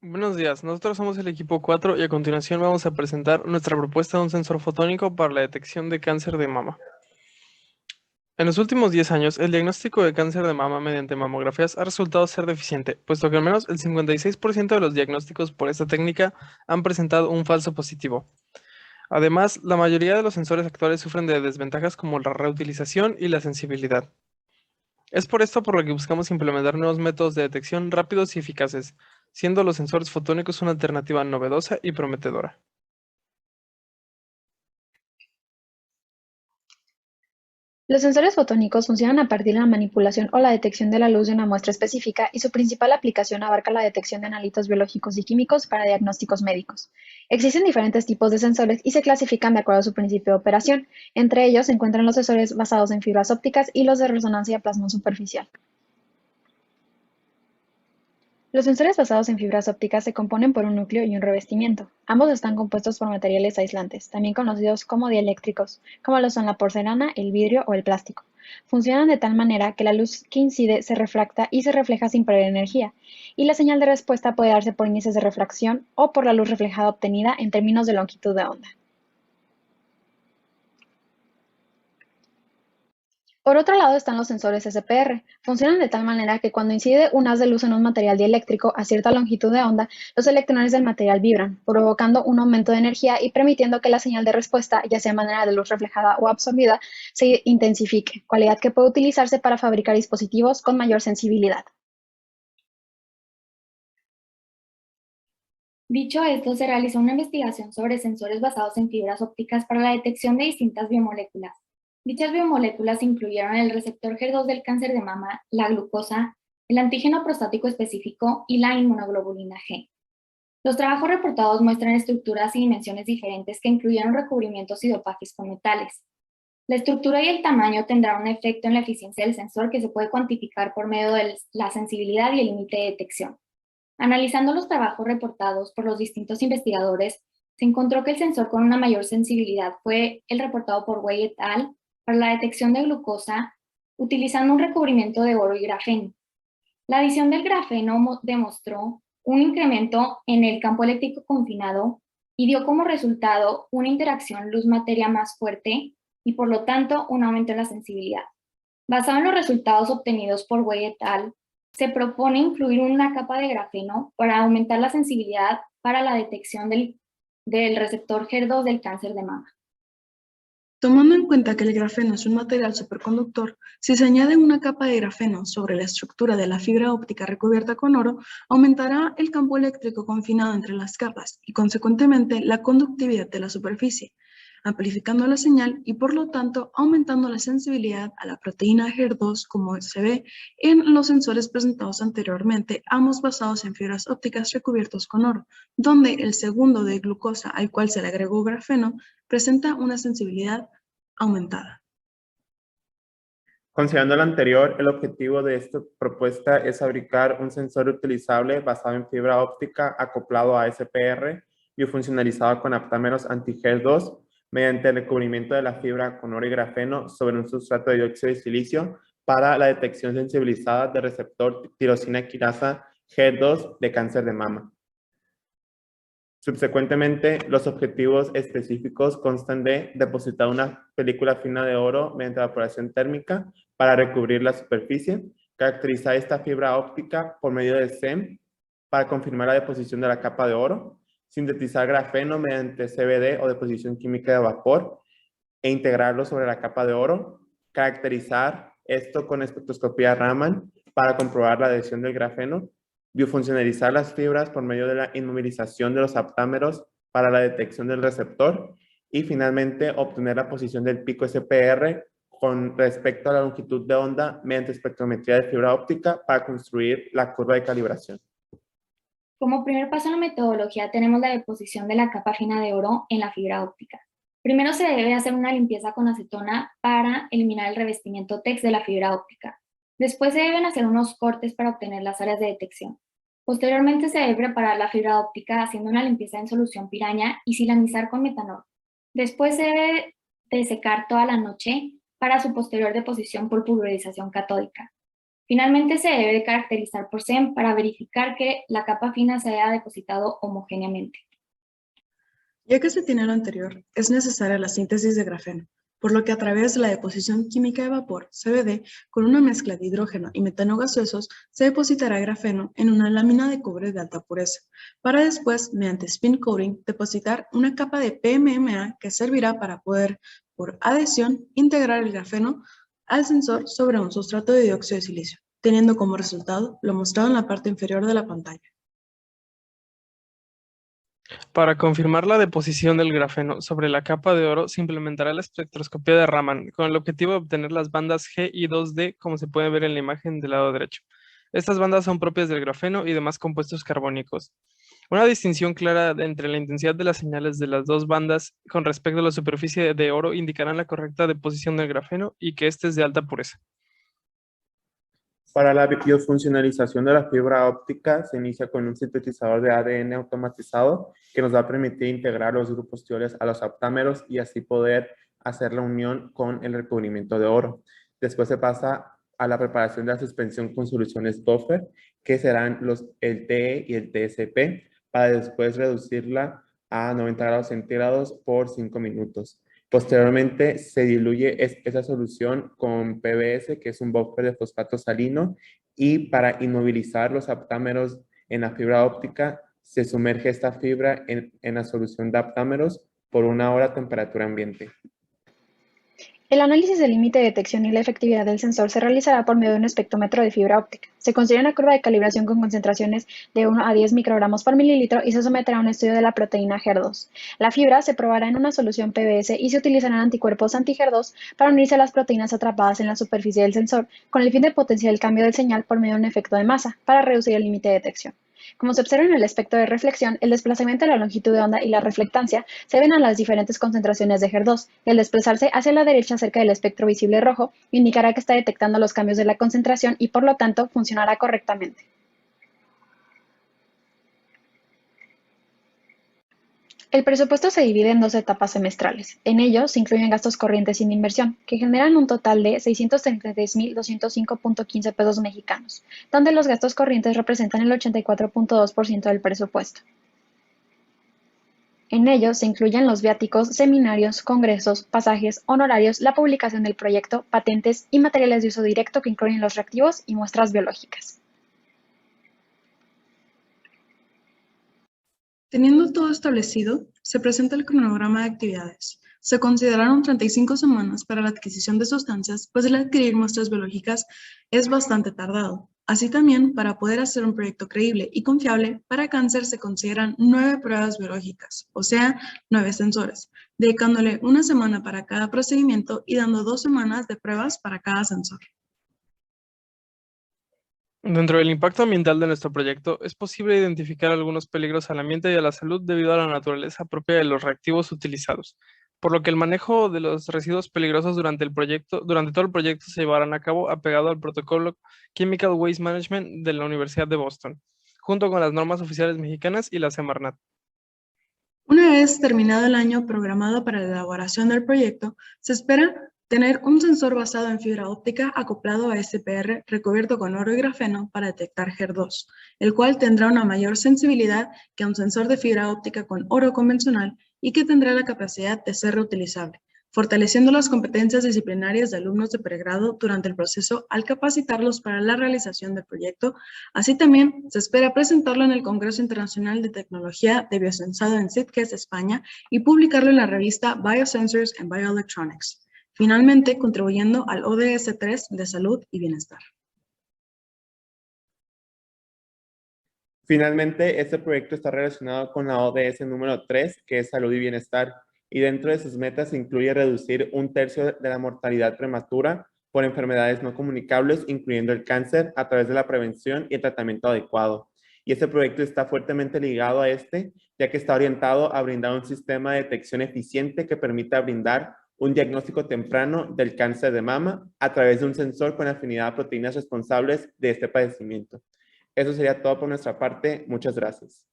Buenos días, nosotros somos el equipo 4 y a continuación vamos a presentar nuestra propuesta de un sensor fotónico para la detección de cáncer de mama. En los últimos 10 años, el diagnóstico de cáncer de mama mediante mamografías ha resultado ser deficiente, puesto que al menos el 56% de los diagnósticos por esta técnica han presentado un falso positivo. Además, la mayoría de los sensores actuales sufren de desventajas como la reutilización y la sensibilidad. Es por esto por lo que buscamos implementar nuevos métodos de detección rápidos y eficaces, siendo los sensores fotónicos una alternativa novedosa y prometedora. Los sensores fotónicos funcionan a partir de la manipulación o la detección de la luz de una muestra específica y su principal aplicación abarca la detección de analitos biológicos y químicos para diagnósticos médicos. Existen diferentes tipos de sensores y se clasifican de acuerdo a su principio de operación. Entre ellos se encuentran los sensores basados en fibras ópticas y los de resonancia plasmón superficial. Los sensores basados en fibras ópticas se componen por un núcleo y un revestimiento. Ambos están compuestos por materiales aislantes, también conocidos como dieléctricos, como lo son la porcelana, el vidrio o el plástico. Funcionan de tal manera que la luz que incide se refracta y se refleja sin perder energía, y la señal de respuesta puede darse por índices de refracción o por la luz reflejada obtenida en términos de longitud de onda. Por otro lado están los sensores SPR. Funcionan de tal manera que cuando incide un haz de luz en un material dieléctrico a cierta longitud de onda, los electrones del material vibran, provocando un aumento de energía y permitiendo que la señal de respuesta, ya sea de manera de luz reflejada o absorbida, se intensifique, cualidad que puede utilizarse para fabricar dispositivos con mayor sensibilidad. Dicho esto, se realizó una investigación sobre sensores basados en fibras ópticas para la detección de distintas biomoléculas. Dichas biomoléculas incluyeron el receptor HER2 del cáncer de mama, la glucosa, el antígeno prostático específico y la inmunoglobulina G. Los trabajos reportados muestran estructuras y dimensiones diferentes que incluyeron recubrimientos y dopajes con metales. La estructura y el tamaño tendrán un efecto en la eficiencia del sensor que se puede cuantificar por medio de la sensibilidad y el límite de detección. Analizando los trabajos reportados por los distintos investigadores, se encontró que el sensor con una mayor sensibilidad fue el reportado por Wei et al. Para la detección de glucosa utilizando un recubrimiento de oro y grafeno. La adición del grafeno demostró un incremento en el campo eléctrico confinado y dio como resultado una interacción luz-materia más fuerte y por lo tanto un aumento en la sensibilidad. Basado en los resultados obtenidos por Wei et al., se propone incluir una capa de grafeno para aumentar la sensibilidad para la detección del receptor HER2 del cáncer de mama. Tomando en cuenta que el grafeno es un material superconductor, si se añade una capa de grafeno sobre la estructura de la fibra óptica recubierta con oro, aumentará el campo eléctrico confinado entre las capas y, consecuentemente, la conductividad de la superficie, amplificando la señal y, por lo tanto, aumentando la sensibilidad a la proteína HER2 como se ve en los sensores presentados anteriormente, ambos basados en fibras ópticas recubiertos con oro, donde el segundo de glucosa al cual se le agregó grafeno presenta una sensibilidad aumentada. Considerando lo anterior, el objetivo de esta propuesta es fabricar un sensor utilizable basado en fibra óptica acoplado a SPR y funcionalizado con aptámeros anti-HER2 mediante el recubrimiento de la fibra con oro y grafeno sobre un sustrato de dióxido de silicio para la detección sensibilizada del receptor tirosina quinasa HER2 de cáncer de mama. Subsecuentemente, los objetivos específicos constan de depositar una película fina de oro mediante evaporación térmica para recubrir la superficie, caracterizar esta fibra óptica por medio de SEM para confirmar la deposición de la capa de oro, sintetizar grafeno mediante CVD o deposición química de vapor e integrarlo sobre la capa de oro, caracterizar esto con espectroscopía Raman para comprobar la adhesión del grafeno, biofuncionalizar las fibras por medio de la inmovilización de los aptámeros para la detección del receptor y finalmente obtener la posición del pico SPR con respecto a la longitud de onda mediante espectrometría de fibra óptica para construir la curva de calibración. Como primer paso en la metodología tenemos la deposición de la capa fina de oro en la fibra óptica. Primero se debe hacer una limpieza con acetona para eliminar el revestimiento TEX de la fibra óptica. Después se deben hacer unos cortes para obtener las áreas de detección. Posteriormente se debe preparar la fibra óptica haciendo una limpieza en solución piraña y silanizar con metanol. Después se debe de secar toda la noche para su posterior deposición por pulverización catódica. Finalmente, se debe de caracterizar por SEM para verificar que la capa fina se haya depositado homogéneamente. Ya que se tiene lo anterior, es necesaria la síntesis de grafeno, por lo que a través de la deposición química de vapor, CVD, con una mezcla de hidrógeno y metano gaseosos, se depositará grafeno en una lámina de cobre de alta pureza, para después, mediante spin coating, depositar una capa de PMMA que servirá para poder, por adhesión, integrar el grafeno al sensor sobre un sustrato de dióxido de silicio, teniendo como resultado lo mostrado en la parte inferior de la pantalla. Para confirmar la deposición del grafeno sobre la capa de oro, se implementará la espectroscopía de Raman con el objetivo de obtener las bandas G y 2D, como se puede ver en la imagen del lado derecho. Estas bandas son propias del grafeno y demás compuestos carbónicos. Una distinción clara entre la intensidad de las señales de las dos bandas con respecto a la superficie de oro indicarán la correcta deposición del grafeno y que éste es de alta pureza. Para la biofuncionalización de la fibra óptica se inicia con un sintetizador de ADN automatizado que nos va a permitir integrar los grupos tioles a los aptámeros y así poder hacer la unión con el recubrimiento de oro. Después se pasa a la preparación de la suspensión con soluciones buffer, que serán el TE y el TSP, para después reducirla a 90 grados centígrados por 5 minutos. Posteriormente se diluye esa solución con PBS, que es un buffer de fosfato salino, y para inmovilizar los aptámeros en la fibra óptica, se sumerge esta fibra en la solución de aptámeros por 1 hora a temperatura ambiente. El análisis del límite de detección y la efectividad del sensor se realizará por medio de un espectrómetro de fibra óptica. Se considera una curva de calibración con concentraciones de 1 a 10 microgramos por mililitro y se someterá a un estudio de la proteína HER2. La fibra se probará en una solución PBS y se utilizarán anticuerpos anti-HER2 para unirse a las proteínas atrapadas en la superficie del sensor, con el fin de potenciar el cambio de señal por medio de un efecto de masa, para reducir el límite de detección. Como se observa en el espectro de reflexión, el desplazamiento de la longitud de onda y la reflectancia se ven a las diferentes concentraciones de HER2, y al desplazarse hacia la derecha cerca del espectro visible rojo, indicará que está detectando los cambios de la concentración y por lo tanto funcionará correctamente. El presupuesto se divide en 2 etapas semestrales. En ello se incluyen gastos corrientes sin inversión, que generan un total de 633,205.15 pesos mexicanos, donde los gastos corrientes representan el 84.2% del presupuesto. En ello se incluyen los viáticos, seminarios, congresos, pasajes, honorarios, la publicación del proyecto, patentes y materiales de uso directo que incluyen los reactivos y muestras biológicas. Teniendo todo establecido, se presenta el cronograma de actividades. Se consideraron 35 semanas para la adquisición de sustancias, pues el adquirir muestras biológicas es bastante tardado. Así también, para poder hacer un proyecto creíble y confiable, para cáncer se consideran 9 pruebas biológicas, o sea, 9 sensores, dedicándole 1 semana para cada procedimiento y dando 2 semanas de pruebas para cada sensor. Dentro del impacto ambiental de nuestro proyecto, es posible identificar algunos peligros al ambiente y a la salud debido a la naturaleza propia de los reactivos utilizados, por lo que el manejo de los residuos peligrosos durante todo el proyecto se llevarán a cabo apegado al protocolo Chemical Waste Management de la Universidad de Boston, junto con las normas oficiales mexicanas y la Semarnat. Una vez terminado el año programado para la elaboración del proyecto, se espera tener un sensor basado en fibra óptica acoplado a SPR recubierto con oro y grafeno para detectar HER2, el cual tendrá una mayor sensibilidad que un sensor de fibra óptica con oro convencional y que tendrá la capacidad de ser reutilizable, fortaleciendo las competencias disciplinarias de alumnos de pregrado durante el proceso al capacitarlos para la realización del proyecto. Así también se espera presentarlo en el Congreso Internacional de Tecnología de Biosensado en Sitges, España, y publicarlo en la revista Biosensors and Bioelectronics, finalmente contribuyendo al ODS 3 de salud y bienestar. Finalmente, este proyecto está relacionado con la ODS número 3, que es salud y bienestar, y dentro de sus metas se incluye reducir 1/3 de la mortalidad prematura por enfermedades no comunicables, incluyendo el cáncer, a través de la prevención y el tratamiento adecuado. Y este proyecto está fuertemente ligado a ya que está orientado a brindar un sistema de detección eficiente que permita brindar un diagnóstico temprano del cáncer de mama a través de un sensor con afinidad a proteínas responsables de este padecimiento. Eso sería todo por nuestra parte. Muchas gracias.